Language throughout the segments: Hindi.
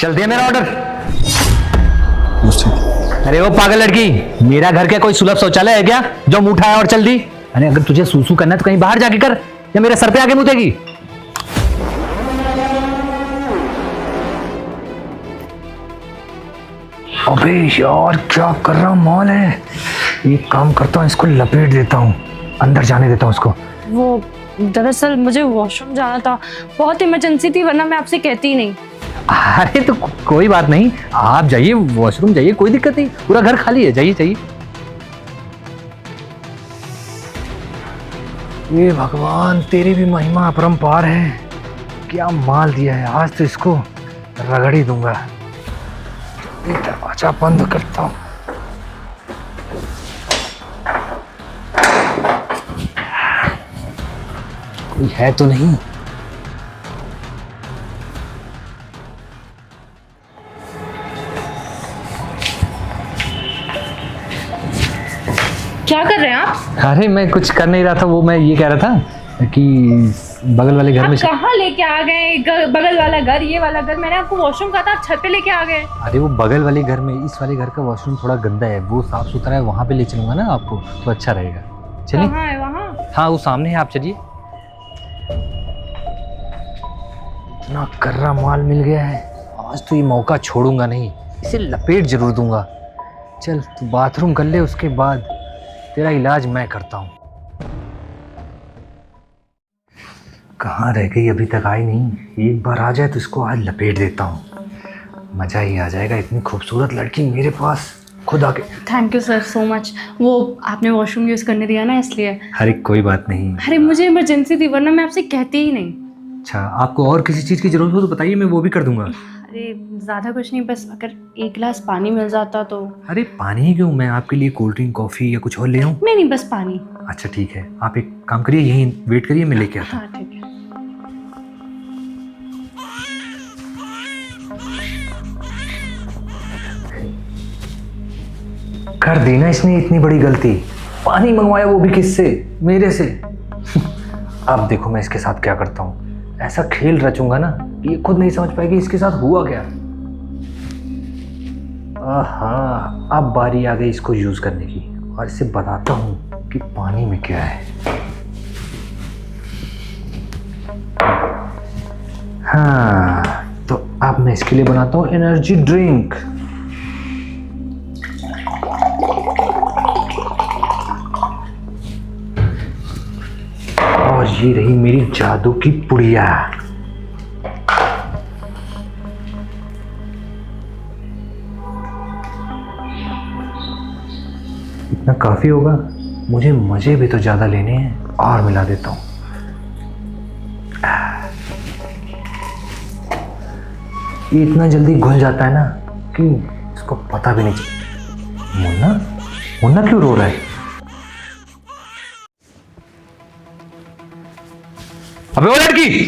चल दे मेरा ऑर्डर। अरे वो पागल लड़की, मेरा घर क्या कोई सुलभ शौचालय है क्या जो मुंह उठाया और चल दी? अरे अगर तुझे सूसू करना है तो कहीं बाहर जाके कर, या मेरे सर पे आके मुतेगी? अबे यार क्या कर रहा माल है। एक काम करता हूँ, इसको लपेट देता हूँ, अंदर जाने देता हूँ उसको। वो दरअसल मुझे वॉशरूम जाना था, बहुत इमरजेंसी थी, वरना मैं आपसे कहती ही नहीं। अरे तो कोई बात नहीं, आप जाइए वॉशरूम जाइए, कोई दिक्कत नहीं, पूरा घर खाली है, जाइए जाइए। ये भगवान तेरी भी महिमा अपरंपार है, क्या माल दिया है, आज तो इसको रगड़ ही दूंगा। ये दरवाजा बंद करता हूँ। कोई है तो नहीं? क्या कर रहे हैं आप? अरे मैं कुछ कर नहीं रहा था, वो मैं ये कह रहा था कि बगल वाले घर में। कहाँ लेके आ गए? बगल वाला घर, ये वाला घर, मैंने आपको वॉशरूम कहा था, आप छत पे लेके आ गए। अरे वो बगल वाले घर में, इस वाले घर का वॉशरूम थोड़ा गंदा है, वो साफ सुथरा है, वहाँ पे ले चलूंगा ना आपको तो अच्छा रहेगा। चलिए। कहाँ है वहाँ? हाँ वो सामने है, आप चलिए। इतना कर्रा माल मिल गया है, आज तो ये मौका छोड़ूंगा नहीं, इसे लपेट जरूर दूंगा। चल तू बाथरूम कर ले, उसके बाद तेरा इलाज मैं करता हूँ। कहाँ रह गई, अभी तक आई नहीं, एक बार आ जाए तो इसको आज लपेट देता हूँ, मजा ही आ जाएगा। इतनी खूबसूरत लड़की मेरे पास खुद आके। Thank you sir so much, वो आपने वॉशरूम यूज़ करने दिया ना इसलिए। अरे कोई बात नहीं। अरे मुझे इमरजेंसी थी, वरना मैं आपसे कहती ही नहीं। अच्छा, आपको और किसी चीज़ की ज़रूरत हो तो बताइए, मैं वो भी कर दूंगा। अरे ज़्यादा कुछ नहीं, बस अगर एक गिलास पानी मिल जाता तो। अरे पानी ही क्यों, मैं आपके लिए कोल्ड ड्रिंक कॉफ़ी या कुछ और ले आऊँ? नहीं, बस पानी। अच्छा ठीक है, आप एक काम करिए, यहीं वेट करिए, मैं लेके आता हूँ। हाँ ठीक है। कर दी ना इसने इतनी बड़ी गलती, पानी मंगवाया वो भी किससे, मेरे से। अब देखो मैं इसके साथ क्या करता हूँ, ऐसा खेल रचूंगा ना कि ये खुद नहीं समझ पाएगी इसके साथ हुआ क्या। आहा, अब बारी आ गई इसको यूज करने की, और इसे बताता हूँ कि पानी में क्या है। हाँ तो अब मैं इसके लिए बनाता हूँ एनर्जी ड्रिंक। और ये रही मेरी जादू की पुड़िया। इतना काफी होगा, मुझे मजे भी तो ज्यादा लेने हैं, और मिला देता हूं। ये इतना जल्दी घुल जाता है ना कि इसको पता भी नहीं चलता। मुन्ना, मुन्ना क्यों रो रहा है? अबे वो लड़की,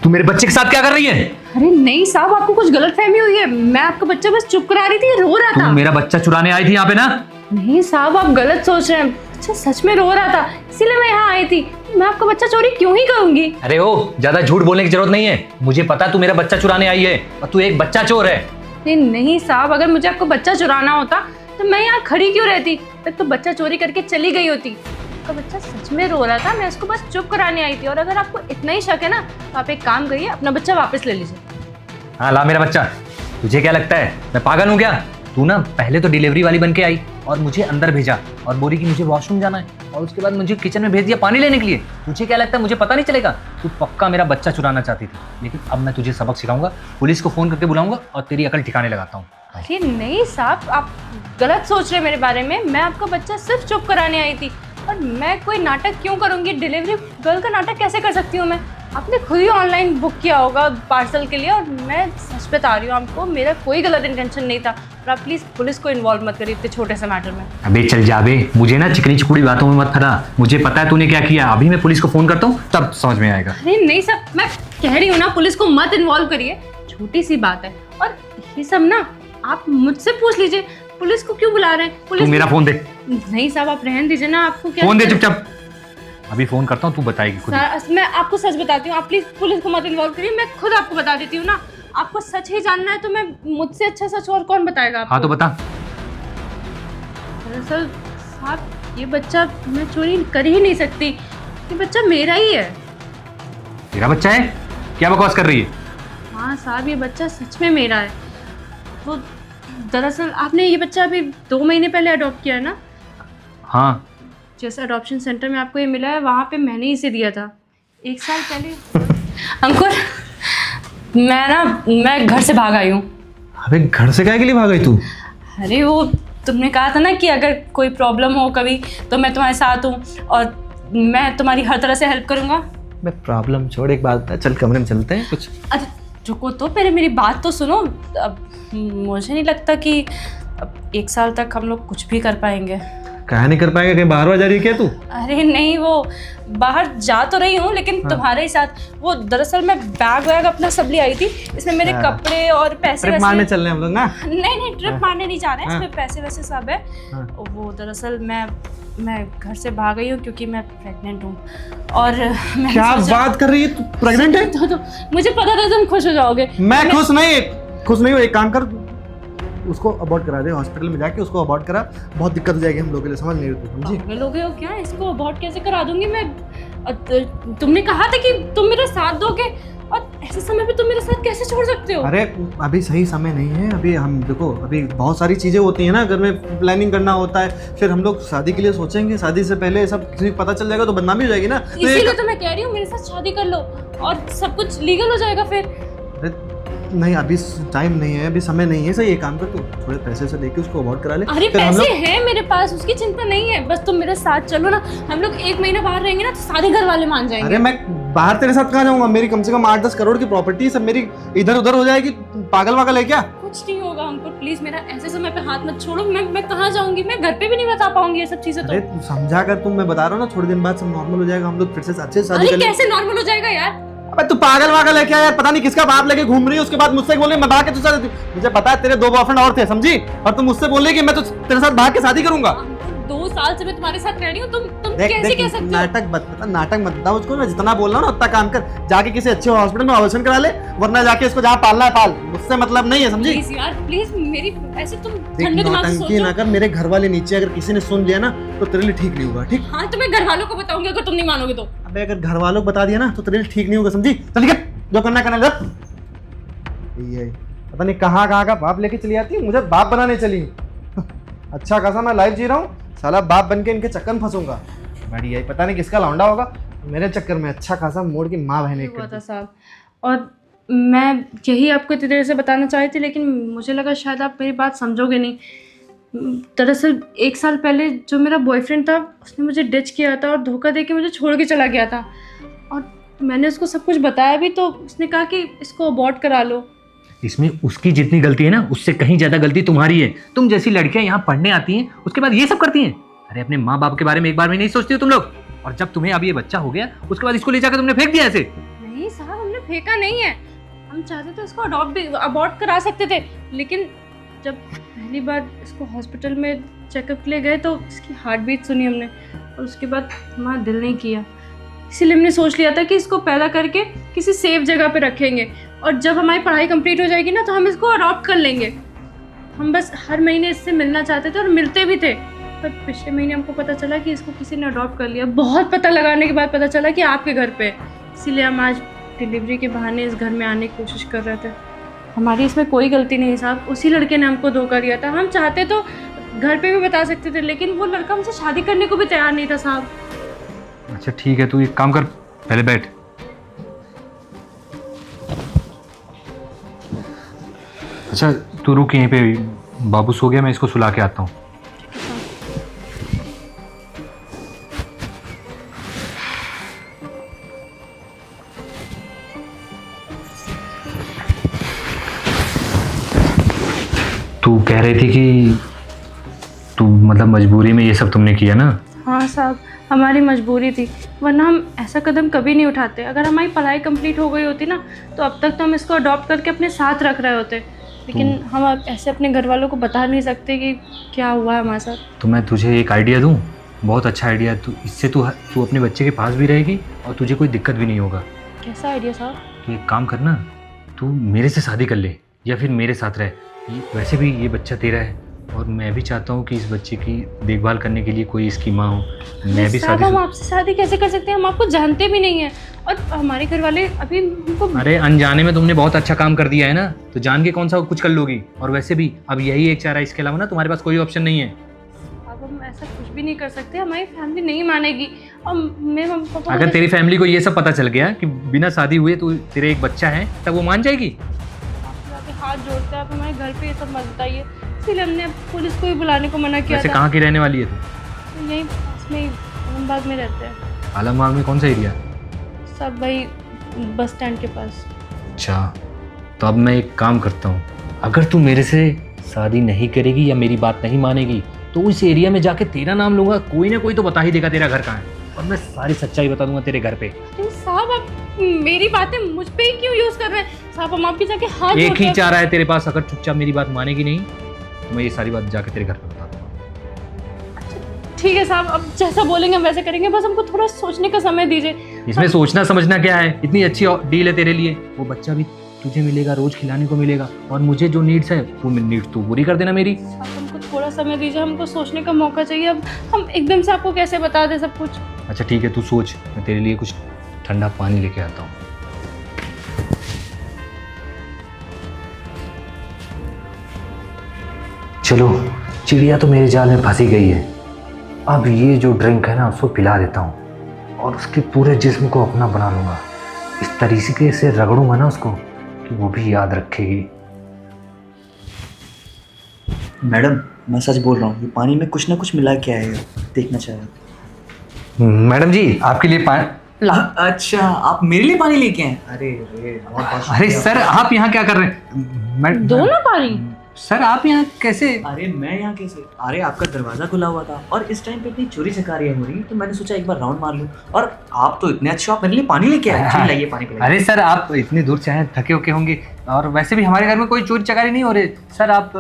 तू मेरे बच्चे के साथ क्या कर रही है? अरे नहीं साहब, आपको कुछ गलतफहमी हुई है, मैं आपका बच्चा बस चुप करा रही थी, रो रहा था। तू मेरा बच्चा चुराने आई थी यहाँ पे ना? नहीं साहब, आप गलत सोच रहे हैं, बच्चा सच में रो रहा था, इसीलिए मैं यहाँ आई थी। मैं आपका बच्चा चोरी क्यों ही करूंगी? अरे ओ, ज्यादा झूठ बोलने की जरूरत नहीं है, मुझे पता तू मेरा बच्चा चुराने आई है, और तू एक बच्चा चोर है। नहीं साहब, अगर मुझे आपको बच्चा चुराना होता तो मैं यहाँ खड़ी क्यों रहती, तब तो बच्चा चोरी करके चली गई होती। आपका बच्चा सच में रो रहा था, मैं उसको बस चुप कराने आई थी। और अगर आपको इतना ही शक है ना, तो आप एक काम करिए, अपना बच्चा वापस ले लीजिए। हाँ ला मेरा बच्चा। तुझे क्या लगता है मैं पागल हूँ क्या? तू ना पहले तो डिलीवरी वाली बन के आई और मुझे अंदर भेजा और बोली कि मुझे वॉशरूम जाना है, और उसके बाद मुझे किचन में भेज दिया पानी लेने के लिए। तुझे क्या लगता है मुझे पता नहीं चलेगा? तू पक्का मेरा बच्चा चुराना चाहती थी, लेकिन अब मैं तुझे सबक सिखाऊंगा, पुलिस को फोन करके बुलाऊंगा और तेरी अकल ठिकाने लगाता हूँ। अरे नहीं साहब, आप गलत सोच रहे हैं मेरे बारे में। मैं आपका बच्चा सिर्फ चुप कराने आई थी, और मैं कोई नाटक क्यों करूँगी? डिलीवरी गर्ल का नाटक कैसे कर सकती हूँ मैं? आपने खुद ही ऑनलाइन बुक किया होगा पार्सल के लिए, और मैं सच बता रही हूँ आपको, मेरा कोई गलत इंटेंशन नहीं था। और आप प्लीज़ पुलिस को इन्वॉल्व मत करिए इतने छोटे से मैटर में। अबे चल जा बे, मुझे ना चिकनी चुपड़ी बातों में मत फंसा, मुझे पता है तूने क्या किया। अभी मैं पुलिस को फोन करता हूँ, तब समझ में आएगा। अरे नहीं सर, मैं कह रही हूँ ना, पुलिस को मत इन्वॉल्व करिए, छोटी सी बात है। और ये सब ना आप मुझसे पूछ लीजिए, पुलिस को क्यों बुला रहे हैं? तू मेरा फोन दे। नहीं साहब, आप रहने दीजिए ना, आपको क्या फोन दे चुपचाप। अभी फोन करता हूँ, तू बताएगी खुद। मैं आपको सच बताती हूँ, आप प्लीज पुलिस को मत इन्वॉल्व करिए, मैं खुद आपको बता देती हूँ ना। आपको सच ही जानना है तो मैं मुझसे अच्छा सच और कौन बताएगा आपको? हाँ तो बता। दरअसल साहब ये बच्चा मैं चोरी कर ही नहीं सकती, ये बच्चा मेरा ही है। तेरा बच्चा है? क्या बकवास कर रही है? हाँ साहब ये बच्चा सच में मेरा है। वो दरअसल आपने ये बच्चा अभी 2 महीने पहले अडॉप्ट किया है ना? हाँ। जैसे अडॉप्शन सेंटर में आपको ये मिला है वहाँ पे मैंने ही इसे दिया था 1 साल पहले। अंकुर मैं घर से भाग आई हूँ। अबे घर से काहे के लिए भाग गई तू? अरे वो तुमने कहा था ना कि अगर कोई प्रॉब्लम हो कभी तो मैं तुम्हारे साथ हूँ और मैं तुम्हारी हर तरह से हेल्प करूँगा। मैं प्रॉब्लम छोड़, एक बात बता, चल कमरे में चलते हैं कुछ। अरे रुको तो पहले मेरी बात तो सुनो। अब मुझे नहीं लगता कि अब 1 साल तक हम लोग कुछ भी कर पाएंगे। काहे नहीं कर पाएगा? कहीं बाहर जा रही है क्या तू? अरे नहीं, वो बाहर जा तो रही हूँ लेकिन तुम्हारे ही साथ। वो दरअसल मैं बैग वैग अपना सब ले आई थी, इसमें मेरे कपड़े और पैसे ट्रिप मारने चल रहे हैं हम लोग ना? नहीं ट्रिप मारने नहीं जा रहे हैं, इसमें पैसे वैसे सब है। वो दरअसल मैं घर से भाग गई हूँ क्योंकि मैं प्रेग्नेंट हूँ। और मैं क्या बात कर रही है? तू प्रेग्नेंट है? तो मुझे पता था तुम खुश हो जाओगे। मैं खुश नहीं हूँ। एक काम कर, उसको अबॉर्ट करा दे, हॉस्पिटल में जाके उसको अबॉर्ट करा। बहुत दिक्कत हो जाएगी हम लोगों के लिए, समझ नहीं रही तू? समझी? पागल हो गए हो क्या? इसको अबॉर्ट कैसे करा दूंगी मैं? तुमने कहा था कि तुम मेरा साथ दोगे और ऐसे समय पे तुम मेरा साथ कैसे छोड़ सकते हो? अरे अभी सही समय नहीं है। अभी हम देखो, अभी बहुत सारी चीज़ें होती हैं ना, घर में प्लानिंग करना होता है, फिर हम लोग शादी के लिए सोचेंगे। शादी से पहले सब किसी को पता चल जाएगा तो बदनामी हो जाएगी ना। इसीलिए तो मैं कह रही हूँ मेरे साथ शादी कर लो और सब कुछ लीगल हो जाएगा फिर। नहीं अभी टाइम नहीं है, अभी समय नहीं है। सही एक काम कर, तू थोड़े पैसे से लेके उसको अबॉर्ट करा ले। अरे पैसे हैं मेरे पास, उसकी चिंता नहीं है, बस तुम मेरे साथ चलो ना। हम लोग 1 महीना बाहर रहेंगे ना तो सारे घर वाले मान जाएंगे। अरे मैं बाहर तेरे साथ कहाँ जाऊंगा? मेरी कम से कम 8-10 करोड़ की प्रॉपर्टी सब मेरी इधर उधर हो जाएगी। पागल वागल है क्या? कुछ नहीं होगा हमको, प्लीज मेरा ऐसे समय पे हाथ मत छोड़ो। मैं कहाँ जाऊंगी? मैं घर पे भी नहीं बता पाऊंगी ये सब चीजें। अरे तो तू समझा कर, तुम मैं बता रहा हूँ ना, थोड़े दिन बाद सब नॉर्मल हो जाएगा, हम लोग फिर से अच्छे से शादी अरे करेंगे। कैसे नॉर्मल हो जाएगा यार? अबे तू पागल वागल है क्या यार? पता नहीं किसका बाप लेके घूम रही है, उसके बाद मुझसे बोल रही मैं भाग के तुझसे। मुझे पता है तेरे 2 बॉयफ्रेंड और थे, समझी? और तुम मुझसे बोल रही कि मैं तो तेरे साथ भाग के शादी करूंगा। 2 साल से मैं तुम्हारे साथ रह रही हूँ, तुम देख कैसे देख कह सकते हो? नाटक मत बता उसको। मैं जितना बोल रहा हूँ ना उतना काम कर। जाके किसी अच्छे हॉस्पिटल में ऑपरेशन करा ले, वरना जाके इसको जहाँ पालना है पाल। मुझसे मतलब नहीं है, समझी? प्लीज यार प्लीज, मेरी ऐसे तुम देख ठंडे दिमाग से नौटंकी ना सोचो। कर। मेरे घर वाले नीचे अगर किसी ने सुन लिया ना तो तेरे लिए ठीक नहीं होगा, ठीक? हाँ तो मैं घर वालों को बताऊंगी अगर तुम नहीं मानोगे तो। अबे अगर घर वालों को बता दिया ना तो तेरे लिए ठीक नहीं होगा, समझी? चल निकल, जो करना करना जा। ये पता नहीं कहाँ का बाप लेके चली आती है, मुझे बाप बनाने चली। अच्छा खासा मैं लाइफ जी रहा हूँ, साला बाप बन के इनके चक्कर में फंसूंगा। बढ़िया, पता नहीं किसका लौंडा होगा मेरे चक्कर में अच्छा खासा मोड़ की माँ बहन एक हुआ था साहब, और मैं यही आपको इतनी देर से बताना चाही थी लेकिन मुझे लगा शायद आप मेरी बात समझोगे नहीं। दरअसल 1 साल पहले जो मेरा बॉयफ्रेंड था उसने मुझे डिच किया था और धोखा दे के मुझे छोड़ के चला गया था। और मैंने उसको सब कुछ बताया भी तो उसने कहा कि इसको अबॉर्ट करा लो। इसमें उसकी जितनी गलती है ना उससे कहीं ज्यादा गलती तुम्हारी है। तुम जैसी लड़कियां यहाँ पढ़ने आती हैं उसके बाद ये सब करती हैं। अरे अपने माँ बाप के बारे में एक बार भी नहीं सोचती हो तुम लोग। और जब तुम्हें अब ये बच्चा हो गया उसके बाद इसको ले जाकर तुमने फेंक दिया ऐसे। नहीं साहब हमने फेंका नहीं है, हम चाहते तो इसको अबॉर्ट करा सकते थे, लेकिन जब पहली बार इसको हॉस्पिटल में चेकअप के लिए गए तो इसकी हार्ट बीट सुनी हमने और उसके बाद हमारा दिल नहीं किया। इसीलिए हमने सोच लिया था कि इसको पैदा करके किसी सेफ जगह पे रखेंगे और जब हमारी पढ़ाई कंप्लीट हो जाएगी ना तो हम इसको अडॉप्ट कर लेंगे। हम बस हर महीने इससे मिलना चाहते थे और मिलते भी थे, पर पिछले महीने हमको पता चला कि इसको किसी ने अडॉप्ट कर लिया। बहुत पता लगाने के बाद पता चला कि आपके घर पे, इसीलिए हम आज डिलीवरी के बहाने इस घर में आने की कोशिश कर रहे थे। हमारी इसमें कोई गलती नहीं साहब, उसी लड़के ने हमको धोखा दिया था। हम चाहते तो घर पे भी बता सकते थे लेकिन वो लड़का हमसे शादी करने को भी तैयार नहीं था साहब। अच्छा ठीक है, तू एक काम कर, पहले बैठ। अच्छा तू रुक यहीं पे, बाबू सो गया, मैं इसको सुला के आता हूँ। तू कह रही थी कि तू मतलब मजबूरी में ये सब तुमने किया ना? हाँ साहब, हमारी मजबूरी थी, वरना हम ऐसा कदम कभी नहीं उठाते। अगर हमारी पढ़ाई कंप्लीट हो गई होती ना तो अब तक तो हम इसको अडॉप्ट करके अपने साथ रख रहे होते, लेकिन हम अब ऐसे अपने घर वालों को बता नहीं सकते कि क्या हुआ है हमारे साथ। तो मैं तुझे एक आइडिया दूँ, बहुत अच्छा आइडिया है। इससे तू अपने बच्चे के पास भी रहेगी और तुझे कोई दिक्कत भी नहीं होगा। कैसा आइडिया साहब? तो एक काम करना, तू मेरे से शादी कर ले या फिर मेरे साथ रह। वैसे भी ये बच्चा तेरा है और मैं भी चाहता हूँ कि इस बच्चे की देखभाल करने के लिए कोई इसकी माँ हो। मैं भी साहब हम आपसे शादी कैसे कर सकते हैं? हम आपको जानते भी नहीं हैं और हमारे घर वाले अभी हमको। अरे अनजाने में तुमने बहुत अच्छा काम कर दिया है ना, तो जान के कौन सा कुछ कर लोगी। और वैसे भी अब यही एक चारा, इसके अलावा ना तुम्हारे पास कोई ऑप्शन नहीं है। अब हम ऐसा कुछ भी नहीं कर सकते, हमारी फैमिली नहीं मानेगी। और मेरे मम्मी पापा अगर तेरी फैमिली को ये सब पता चल गया कि बिना शादी हुए तो तेरे एक बच्चा है, तब वो मान जाएगी? आपके हाथ जोड़ते हैं, आप हमारे घर पे ये सब मत बताइए। इसलिए हमने पुलिस को भी बुलाने को मना किया वैसे था। कहाँ की रहने वाली है तू? तो यहीं पास में आलमबाग में रहते हैं। आलमबाग में कौन सा एरिया? सब भाई बस स्टैंड के पास। अच्छा, तो अब मैं एक काम करता हूँ, अगर तू मेरे से शादी नहीं करेगी या मेरी बात नहीं मानेगी तो उस एरिया में जाके तेरा नाम लूंगा, कोई ना कोई तो बता ही देगा तेरा घर कहाँ है, और मैं सारी सच्चाई बता दूंगा तेरे घर पे। तो साहब आप मेरी बातें मुझ पे ही क्यों यूज कर रहे हैं? साहब हम आपके जाके हाथ एक जोड़ते ही हैं। चारा है तेरे पास, अगर चुपचाप मेरी बात मानेगी नहीं तो मैं ये सारी बात जाके तेरे घर पे बता दूंगा। ठीक है साहब, अब जैसा बोलेंगे हम वैसे करेंगे, बस हमको थोड़ा सोचने का समय दीजिए। इसमें सोचना समझना क्या है? इतनी अच्छी डील है तेरे लिए, वो बच्चा भी तुझे मिलेगा, रोज खिलाने को मिलेगा, और मुझे जो नीड्स है वो नीड्स तू पूरी कर देना मेरी। साहब हमको थोड़ा समय दीजिए, हमको सोचने का मौका चाहिए। अब हम एकदम से आपको कैसे बता दें सब कुछ? अच्छा ठीक है, तू सोच, मैं तेरे लिए कुछ ठंडा पानी लेके आता हूँ। चलो, चिड़िया तो मेरे जाल में फंसी गई है, अब ये जो ड्रिंक है ना उसको पिला देता हूँ और उसके पूरे जिस्म को अपना बना लूँगा। इस तरीके से रगड़ूंगा ना उसको कि वो भी याद रखेगी। मैडम मैं सच बोल रहा हूँ, ये पानी में कुछ ना कुछ मिला के आएगा, देखना चाह रहा। मैडम जी आपके लिए पानी। अच्छा आप मेरे लिए पानी लेके आए? अरे अरे बहुत अरे सर आप यहाँ क्या कर रहे हैं? दो ना पानी। सर आप यहाँ कैसे? अरे मैं यहाँ कैसे? अरे आपका दरवाजा खुला हुआ था और इस टाइम पे इतनी चोरी चकारियां हो रही तो मैंने सोचा एक बार राउंड मार लूं, और आप तो इतने अच्छे, आप मेरे लिए पानी लेके आए। चलिए लाइए पानी पिलाइए। अरे सर आप इतनी दूर से आए, थके होके होंगे, और वैसे भी हमारे घर में कोई चोरी चकारी नहीं हो रही। सर आप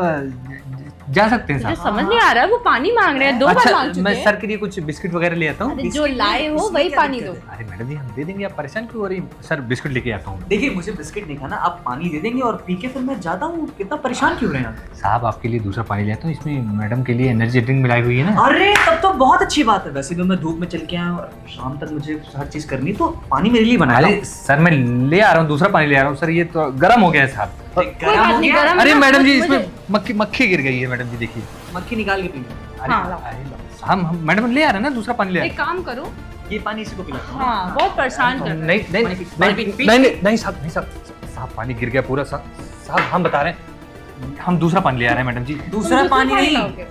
जा सकते हैं मुझे साहब। समझ नहीं आ रहा है, वो पानी मांग रहे हैं, दो बार अच्छा मांग चुके मैं हैं। सर के लिए कुछ बिस्किट वगैरह ले आता हूँ। अरे जो लाए हो वही पानी दो। अरे मैडम जी हम दे देंगे, आप परेशान क्यों हो रही? सर बिस्किट लेके आता हूँ। देखिए मुझे बिस्किट नहीं खाना, आप पानी दे देंगे और पी के फिर मैं जाता हूँ। कितना परेशान क्यों रहे हैं आप? साहब आपके लिए दूसरा पानी ले आता हूँ, इसमें मैडम के लिए एनर्जी ड्रिंक मिलाई हुई है ना। अरे तब तो बहुत अच्छी बात है। वैसे भी मैं धूप में चल के आया और शाम तक मुझे हर चीज करनी, तो पानी मेरे लिए बना। अरे सर मैं ले आ रहा हूँ, दूसरा पानी ले आ रहा हूँ। सर ये तो गर्म हो गया है साहब। कोई बात नहीं, गरम अरे ना, मैडम जी मुझे- इसमें मक्खी गिर गई है मैडम जी, देखिए। मक्खी निकाल के पीना। अरे हाँ, लाओ। अरे, हम मैडम ले आ रहे हैं ना, दूसरा पानी ले आ रहे एक काम करो, ये पानी इसी को पिलाता हूँ। हाँ बहुत परेशान कर हैं। रहे नहीं नहीं पानी पी- नहीं पानी पी- नहीं नहीं नहीं साहब, नहीं साहब, साहब पानी गिर गया पूरा। साहब हम बता रहे हैं, हम दूसरा पानी ले आ रहे हैं मैडम जी। हो। दूसरा तुम पानी नहीं, लाओगे?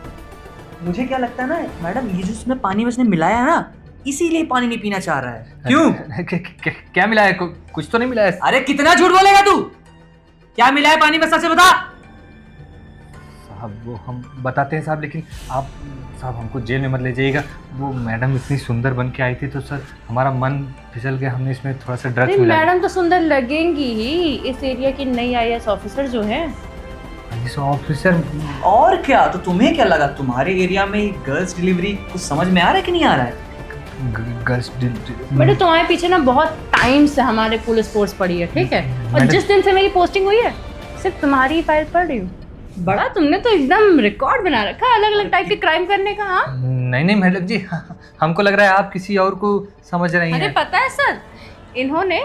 मुझे क्या लगता है ना मैडम, ये जो इसमें पानी उसने मिलाया है ना, इसीलिए पानी नहीं पीना चाह रहा है। क्यों? क्या मिला है? कुछ तो नहीं मिला है अरे कितना झूठ बोलेगा तू? क्या मिला है पानी में, सच से बता। साहब। वो हम बताते हैं साहब, लेकिन आप साहब हमको जेल में मत ले जाइएगा। वो मैडम इतनी सुंदर बन के आई थी तो सर हमारा मन फिसल गया, हमने इसमें थोड़ा सा अरे ड्रग्स मिला। मैडम तो सुंदर लगेंगी ही, इस एरिया की नई आईएएस ऑफिसर जो है। ऑफिसर और क्या? तो तुम्हें क्या लगा तुम्हारे एरिया में गर्ल्स डिलीवरी कुछ समझ में आ रहा है कि नहीं आ रहा है? गर्ल्स बेटा तुम्हारे पीछे ना बहुत टाइम से हमारे पुलिस फोर्स पड़ी है, ठीक है? और मैडम- जिस दिन से मेरी पोस्टिंग हुई है सिर्फ तुम्हारी फाइल पढ़ रही हूँ। बड़ा तुमने तो एकदम रिकॉर्ड बना रखा है अलग अलग टाइप के क्राइम करने का। हाँ नहीं नहीं मैडम जी, हमको लग रहा है आप किसी और को समझ रही अरे हैं। पता है सर, इन्होंने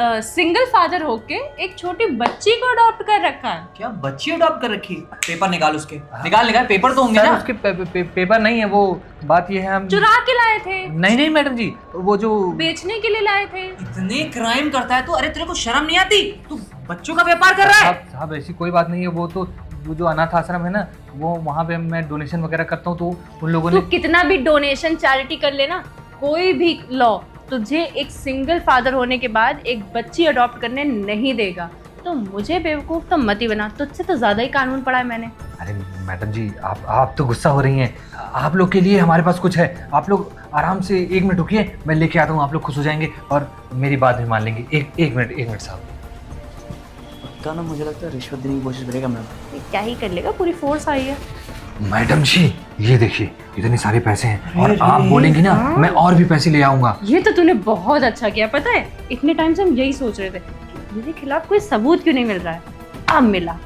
सिंगल फादर होके एक छोटी बच्ची को अडॉप्ट कर रखा है। क्या बच्ची अडॉप्ट कर रखी? पेपर निकाल उसके, निकाल पेपर तो होंगे सर ना। उसके पेपर नहीं है, वो बात ये है हम चुरा के लाए थे, नहीं नहीं मैडम जी, वो जो बेचने के लिए लाए थे। इतने क्राइम करता है तो, अरे तेरे को शर्म नहीं आती? तू बच्चों का व्यापार कर रहा है? साहब ऐसी कोई बात नहीं है। वो तो वो जो अनाथ आश्रम है ना, वो वहाँ पे मैं डोनेशन वगैरह करता हूँ, तो उन लोगों तू ने कितना भी डोनेशन चैरिटी कर लेना, कोई भी लॉ तुझे एक सिंगल फादर होने के बाद एक बच्ची अडॉप्ट करने नहीं देगा। तो मुझे बेवकूफ़ तो मत ही बना, तुझसे तो ज़्यादा ही कानून पढ़ा है मैंने। अरे मैडम जी आप तो गुस्सा हो रही हैं। आप लोग के लिए हमारे पास कुछ है, आप लोग आराम से 1 मिनट रुकिए, मैं लेके आता हूँ, आप लोग खुश हो जाएंगे और मेरी बात भी मान लेंगे। एक मिनट साहब। पक्का ना, मुझे लगता है रिश्वत देने की कोशिश करेगा मैम। ये क्या ही कर लेगा, पूरी फोर्स आई है। मैडम जी ये देखिए इतने सारे पैसे हैं, और अरे, आप बोलेंगी ना मैं और भी पैसे ले आऊंगा। ये तो तूने बहुत अच्छा किया। पता है इतने टाइम से हम यही सोच रहे थे मेरे खिलाफ कोई सबूत क्यों नहीं मिल रहा है? अब मिला।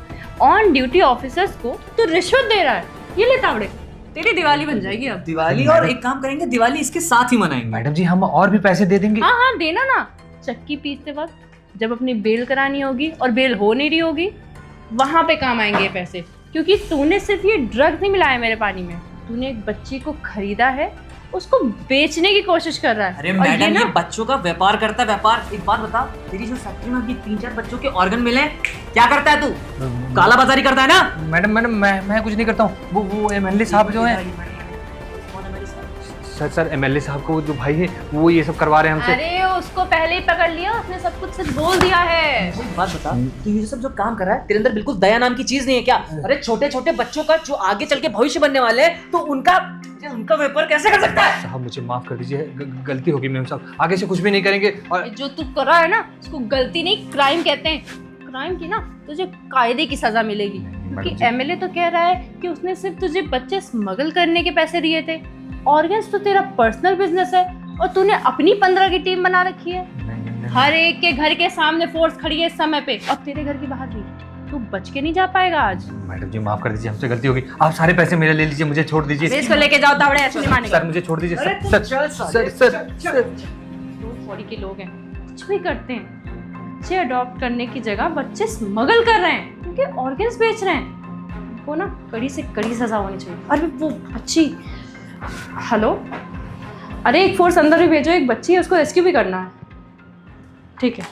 ऑन ड्यूटी ऑफिसर्स को तो रिश्वत दे रहा है। ये ले तावड़े, तेरी दिवाली बन जाएगी अब। दिवाली, और एक काम करेंगे, दिवाली इसके साथ ही मनाएंगे। मैडम जी हम और भी पैसे दे देंगे। हाँ हाँ देना ना। चक्की पीसते वक्त जब अपनी बेल करानी होगी और बेल हो नहीं रही होगी, वहां पे काम आएंगे ये पैसे। क्योंकि तूने सिर्फ ये ड्रग नहीं मिलाया मेरे पानी में, तूने एक बच्ची को खरीदा है, उसको बेचने की कोशिश कर रहा है। अरे और मैडम, ना ये बच्चों का व्यापार करता है, व्यापार। एक बात बता, तेरी जो फैक्ट्री में अभी 3-4 बच्चों के ऑर्गन मिले, क्या करता है तू? काला बाजारी करता है ना? मैडम मैं कुछ नहीं करता हूँ। वो एमएलए साहब जो है, सर एमएलए साहब को जो भाई है वो ये सब करवा रहे हैं हमसे। अरे उसको पहले ही पकड़ लिया, उसने सब कुछ सच बोल दिया है। मुझे एक बात बता, तू ये सब जो काम कर रहा है, तेरे अंदर बिल्कुल दया नाम की चीज नहीं है क्या? अरे छोटे छोटे बच्चों का जो आगे चल के भविष्य बनने वाले हैं, तो उनका व्यापार कैसे कर सकता है? साहब मुझे माफ कर दीजिए, गलती होगी मैम साहब, आगे से कुछ भी नहीं करेंगे। और जो तू कर रहा है ना, उसको गलती नहीं क्राइम कहते हैं। क्राइम की ना तुझे कायदे की सजा मिलेगी। क्योंकि एमएलए तो कह रहा है कि उसने सिर्फ तुझे बच्चे स्मगल करने के पैसे दिए थे। ऑर्गन्स तो तेरा पर्सनल बिजनेस है और तूने अपनी 15 की टीम बना रखी है। हर एक के घर के सामने फोर्स खड़ी है इस समय पे, और तेरे घर के बाहर भी। तू बच के नहीं जा पाएगा आज। मैडम जी माफ कर दीजिए, हमसे गलती होगी। आप सारे पैसे मेरे ले लीजिए, मुझे छोड़ दीजिए। इसको लेके जाओ तावड़े, ऐसे नहीं मानेगा। सर मुझे छोड़ दीजिए। अरे तू सर चल सर सर लोग बॉडी के लोग हैं, कुछ भी करते हैं। बच्चे अडॉप्ट करने की जगह बच्चे स्मगल कर रहे हैं, क्योंकि ऑर्गन्स बेच रहे हैं। उनको ना कड़ी से कड़ी सजा होनी चाहिए। अरे वो बच्ची, हेलो, अरे एक फोर्स अंदर भी भेजो, एक बच्ची है, उसको रेस्क्यू भी करना है। ठीक है।